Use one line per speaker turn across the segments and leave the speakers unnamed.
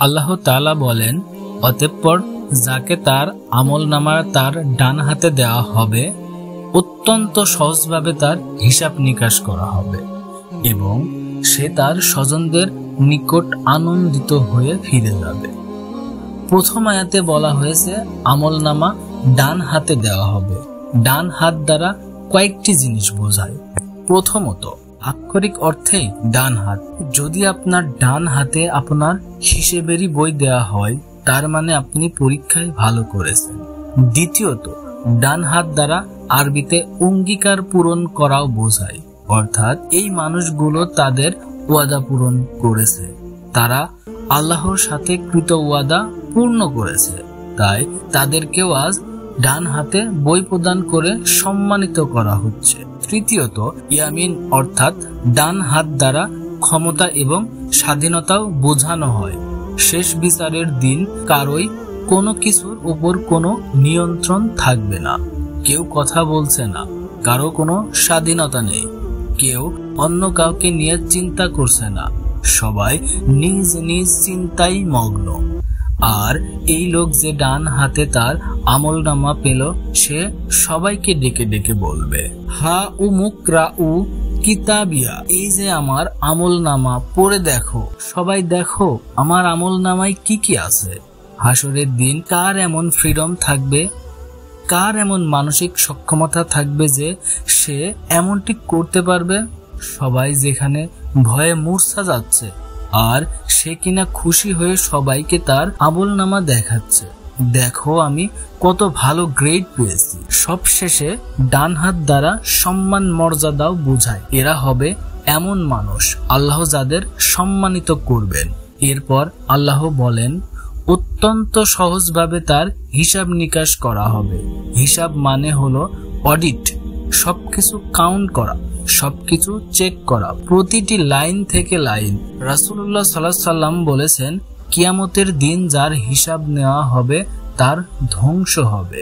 আল্লাহ তাআলা বলেন, অতঃপর যাকে তার আমলনামা তার ডান হাতে দেওয়া হবে অত্যন্ত সহজভাবে তার হিসাব নিকাশ করা হবে এবং সে তার স্বজনদের নিকট আনন্দিত হয়ে ফিরে যাবে। প্রথম আয়াতে বলা হয়েছে আমলনামা ডান হাতে দেওয়া হবে। ডান হাত দ্বারা কয়েকটি জিনিস বোঝায়। প্রথমত, আক্ষরিক অর্থেই ডান হাত। যদি আপনার ডান হাতে আপনার হিসেবেরই বই দেওয়া হয়, তার মানে আপনি পরীক্ষায় ভালো করেছেন। দ্বিতীয়ত, ডান হাত দ্বারা আরবিতে অঙ্গীকার পূরণ করাও বোঝায়, অর্থাৎ এই মানুষগুলো তাদের ওয়াদা পূরণ করেছে, তারা আল্লাহর সাথে কৃত ওয়াদা পূর্ণ করেছে, তাই তাদেরকেও আজ ডান হাতে বই প্রদান করে সম্মানিত করা হচ্ছে। তৃতীয়ত, ইয়ামিন অর্থাৎ ডান হাত দ্বারা ক্ষমতা এবং স্বাধীনতাও বোঝানো হয়। শেষ বিচারের দিন কারোই কোনো কিছুর উপর কোনো নিয়ন্ত্রণ থাকবে না, কেউ কথা বলছে না, কারো কোনো স্বাধীনতা নেই, কেউ অন্য কাউকে নিয়ে চিন্তা করছে না, সবাই নিজ নিজ চিন্তায় মগ্ন। আর এই লোক যে ডান হাতে তার আমলনামা পেল, সে সবাইকে ডেকে ডেকে বলবে, হা উ মুকরা উ কিতাবিয়া, এই যে আমার আমলনামা, পড়ে দেখো, সবাই দেখো আমার আমলনামায় কি কি আছে। হাসরের দিন কার এমন ফ্রিডম থাকবে, কার এমন মানসিক সক্ষমতা থাকবে যে সে এমনটি করতে পারবে? সবাই যেখানে ভয়ে মূর্ছা যাচ্ছে, আর সে কিনা খুশি হয়ে সবাইকে তার আমলনামা দেখাচ্ছে, দেখো আমি কত ভালো গ্রেড পেয়েছি। সবশেষে ডান হাত দ্বারা সম্মান মর্যাদাও বোঝায়। এরা হবে এমন মানুষ আল্লাহ যাদের সম্মানিত করবেন। এরপর আল্লাহ বলেন, অত্যন্ত সহজভাবে তার হিসাব নিকাশ করা হবে। হিসাব মানে হলো অডিট, সবকিছু কাউন্ট করা, সবকিছু চেক করা, প্রতিটি লাইন থেকে লাইন। রাসূলুল্লাহ সাল্লাল্লাহু আলাইহি সাল্লাম বলেছেন, কিয়ামতের দিন যার হিসাব নেওয়া হবে তার ধ্বংস হবে।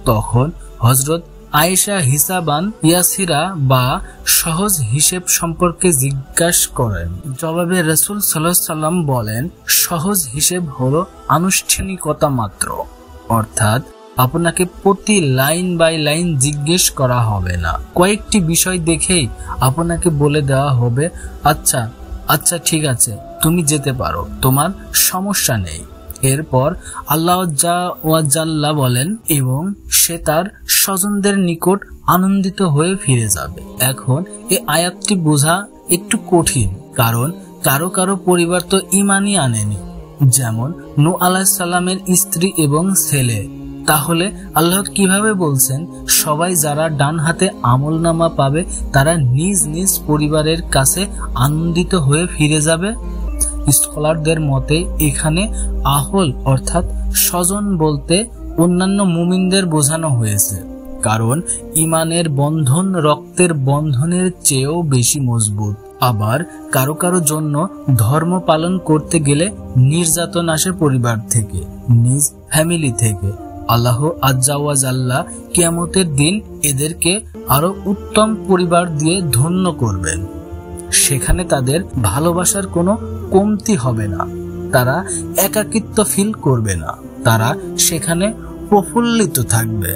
তখন হযরত আয়েশা হিসাবান ইয়াসিরা বা সহজ হিসেব সম্পর্কে জিজ্ঞাসা করেন। জবাবে রাসূল সাল্লাল্লাহু আলাইহি সাল্লাম বলেন, সহজ হিসেব হলো আনুষ্ঠানিকতা মাত্র, অর্থাৎ আপনাকে প্রতি লাইন বাই লাইন জিজ্ঞেস করা হবে না। কয়েকটি বিষয় দেখেই আপনাকে বলে দেওয়া হবে, আচ্ছা আচ্ছা ঠিক আছে, তুমি যেতে পারো, তোমার সমস্যা নেই। এরপর আল্লাহ জাল্লা বলেন, এবং সে তার স্বজনদের নিকট আনন্দিত হয়ে ফিরে যাবে। এখন এই আয়াতটি বোঝা একটু কঠিন, কারণ কারো কারো পরিবার তো ঈমানই আনেনি, যেমন নূহ আলাইহিস সালামের স্ত্রী এবং ছেলে। তাহলে আল্লাহ কিভাবে বলছেন সবাই যারা ডান হাতে আমলনামা পাবে তারা নিজ নিজ পরিবারের কাছে আনন্দিত হয়ে ফিরে যাবে? স্কলারদের মতে এখানে আহল অর্থাৎ স্বজন বলতে অন্যান্য মুমিনদের বোঝানো হয়েছে, কারণ ঈমানের বন্ধন রক্তের বন্ধনের চেয়েও বেশি মজবুত। আবার কারো কারো জন্য ধর্ম পালন করতে গেলে নির্যাতন আসে পরিবার থেকে, নিজ ফ্যামিলি থেকে। আল্লাহ আজ্জা ওয়া জাল্লা কিয়ামতের দিন এদেরকে আরো উত্তম পরিবার দিয়ে ধন্য করবেন। সেখানে তাদের ভালোবাসার কোনো কমতি হবে না, তারা একাকিত্ব ফিল করবে না, তারা সেখানে প্রফুল্লিত থাকবে।